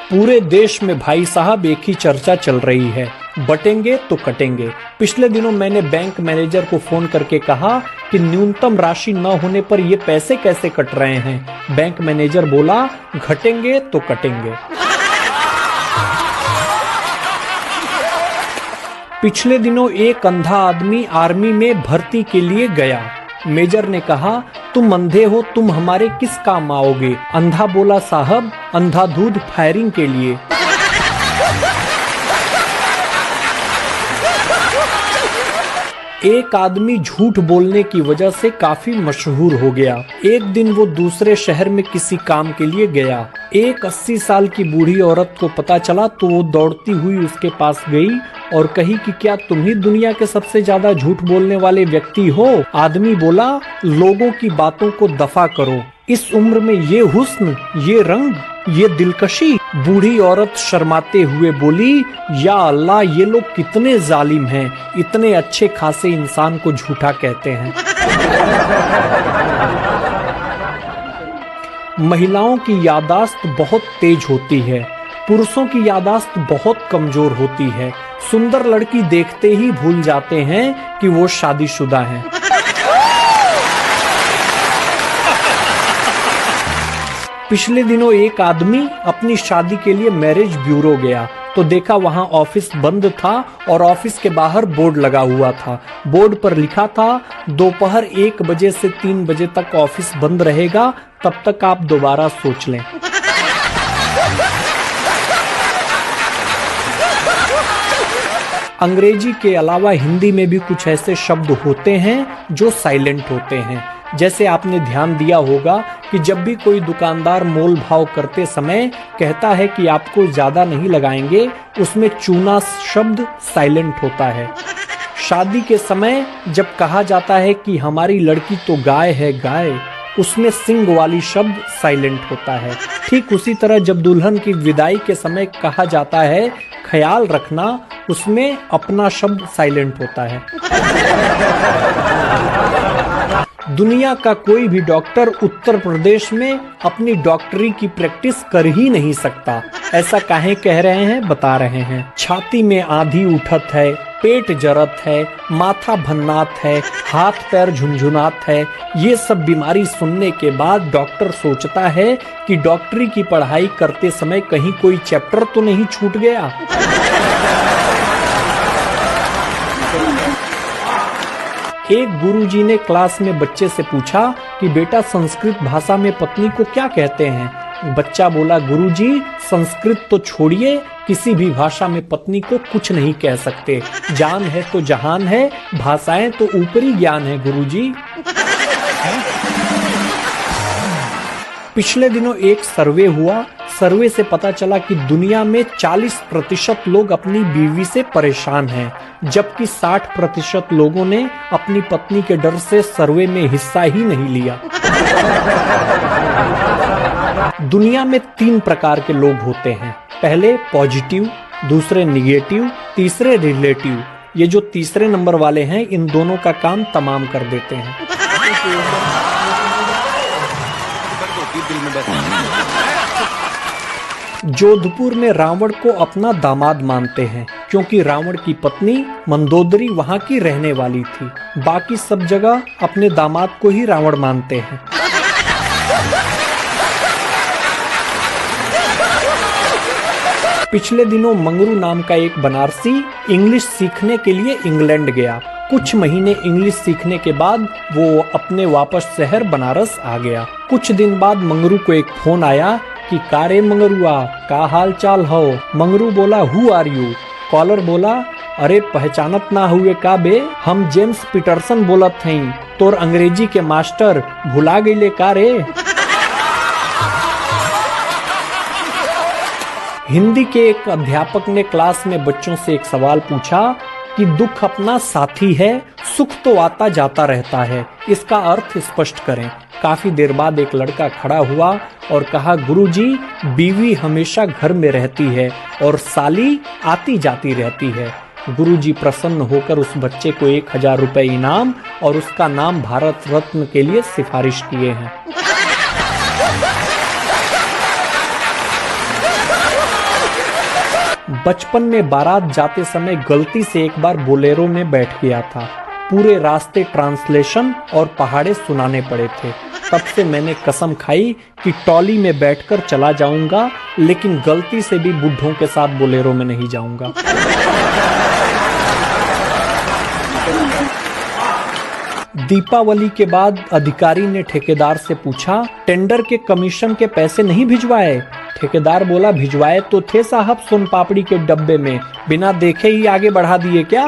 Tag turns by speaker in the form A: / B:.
A: पूरे देश में भाई साहब एक ही चर्चा चल रही है, बटेंगे तो कटेंगे। पिछले दिनों मैंने बैंक मैनेजर को फोन करके कहा कि न्यूनतम राशि न होने पर ये पैसे कैसे कट रहे हैं। बैंक मैनेजर बोला, घटेंगे तो कटेंगे। पिछले दिनों एक अंधा आदमी आर्मी में भर्ती के लिए गया। मेजर ने कहा, तुम अंधे हो, तुम हमारे किस काम आओगे? अंधा बोला, साहब अंधाधुंध फायरिंग के लिए। एक आदमी झूठ बोलने की वजह से काफी मशहूर हो गया। एक दिन वो दूसरे शहर में किसी काम के लिए गया। एक 80 साल की बूढ़ी औरत को पता चला तो वो दौड़ती हुई उसके पास गई और कही कि क्या तुम ही दुनिया के सबसे ज्यादा झूठ बोलने वाले व्यक्ति हो? आदमी बोला, लोगों की बातों को दफा करो, इस उम्र में ये हुस्न, ये रंग, ये दिलकशी। बूढ़ी औरत शर्माते हुए बोली, या अल्लाह, ये लोग कितने जालिम हैं, इतने अच्छे खासे इंसान को झूठा कहते हैं। महिलाओं की यादाश्त बहुत तेज होती है, पुरुषों की यादाश्त बहुत कमजोर होती है। सुंदर लड़की देखते ही भूल जाते हैं कि वो शादीशुदा हैं। पिछले दिनों एक आदमी अपनी शादी के लिए मैरिज ब्यूरो गया तो देखा वहां ऑफिस बंद था और ऑफिस के बाहर बोर्ड लगा हुआ था। बोर्ड पर लिखा था, दोपहर 1 बजे से 3 बजे तक ऑफिस बंद रहेगा, तब तक आप दोबारा सोच लें। अंग्रेजी के अलावा हिंदी में भी कुछ ऐसे शब्द होते हैं जो साइलेंट होते हैं। जैसे आपने ध्यान दिया होगा कि जब भी कोई दुकानदार मोल भाव करते समय कहता है कि आपको ज्यादा नहीं लगाएंगे, उसमें चूना शब्द साइलेंट होता है। शादी के समय जब कहा जाता है कि हमारी लड़की तो गाय है गाय, उसमें सिंग वाली शब्द साइलेंट होता है। ठीक उसी तरह जब दुल्हन की विदाई के समय कहा जाता है ख्याल रखना, उसमें अपना शब्द साइलेंट होता है। दुनिया का कोई भी डॉक्टर उत्तर प्रदेश में अपनी डॉक्टरी की प्रैक्टिस कर ही नहीं सकता। ऐसा काहे कह रहे हैं, बता रहे हैं। छाती में आंधी उठत है, पेट जरत है, माथा भन्नात है, हाथ पैर झुनझुनात है। ये सब बीमारी सुनने के बाद डॉक्टर सोचता है कि डॉक्टरी की पढ़ाई करते समय कहीं कोई चैप्टर तो नहीं छूट गया। एक गुरुजी ने क्लास में बच्चे से पूछा कि बेटा संस्कृत भाषा में पत्नी को क्या कहते हैं? बच्चा बोला, गुरुजी संस्कृत तो छोड़िए, किसी भी भाषा में पत्नी को कुछ नहीं कह सकते। जान है तो जहान है, भाषाएं तो ऊपरी ज्ञान है गुरुजी। पिछले दिनों एक सर्वे हुआ। सर्वे से पता चला कि दुनिया में 40% लोग अपनी बीवी से परेशान हैं, जबकि 60% लोगों ने अपनी पत्नी के डर से सर्वे में हिस्सा ही नहीं लिया। दुनिया में 3 प्रकार के लोग होते हैं। पहले पॉजिटिव, दूसरे निगेटिव, तीसरे रिलेटिव। ये जो तीसरे नंबर वाले हैं, इन दोनों का काम तमाम कर देते हैं। जोधपुर में रावण को अपना दामाद मानते हैं क्योंकि रावण की पत्नी मंदोदरी वहां की रहने वाली थी। बाकी सब जगह अपने दामाद को ही रावण मानते हैं। पिछले दिनों मंगरू नाम का एक बनारसी इंग्लिश सीखने के लिए इंग्लैंड गया। कुछ महीने इंग्लिश सीखने के बाद वो अपने वापस शहर बनारस आ गया। कुछ दिन बाद मंगरू को एक फोन आया कि कारे मंगरुआ, का हाल चाल हो? मंगरू बोला, हु आर यू? कॉलर बोला, अरे पहचानत ना हुए का बे, हम जेम्स पीटरसन बोलत हई, तोर अंग्रेजी के मास्टर, भुला गईले का रे? हिंदी के एक अध्यापक ने क्लास में बच्चों से एक सवाल पूछा कि दुख अपना साथी है, सुख तो आता जाता रहता है, इसका अर्थ स्पष्ट करें। काफी देर बाद एक लड़का खड़ा हुआ और कहा, गुरुजी, बीवी हमेशा घर में रहती है और साली आती जाती रहती है। गुरुजी प्रसन्न होकर उस बच्चे को 1000 रुपए इनाम और उसका नाम भारत रत्न के लिए सिफारिश किए हैं। बचपन में बारात जाते समय गलती से एक बार बोलेरो में बैठ गया था। पूरे रास्ते ट्रांसलेशन और पहाड़े सुनाने पड़े थे। तब से मैंने कसम खाई कि टॉली में बैठकर चला जाऊंगा, लेकिन गलती से भी बुढ़ों के साथ बोलेरो में नहीं जाऊंगा। दीपावली के बाद अधिकारी ने ठेकेदार से पूछा, टेंडर के कमीशन के पैसे नहीं भिजवाए? ठेकेदार बोला, भिजवाए तो थे साहब, सोन पापड़ी के डब्बे में, बिना देखे ही आगे बढ़ा दिए क्या?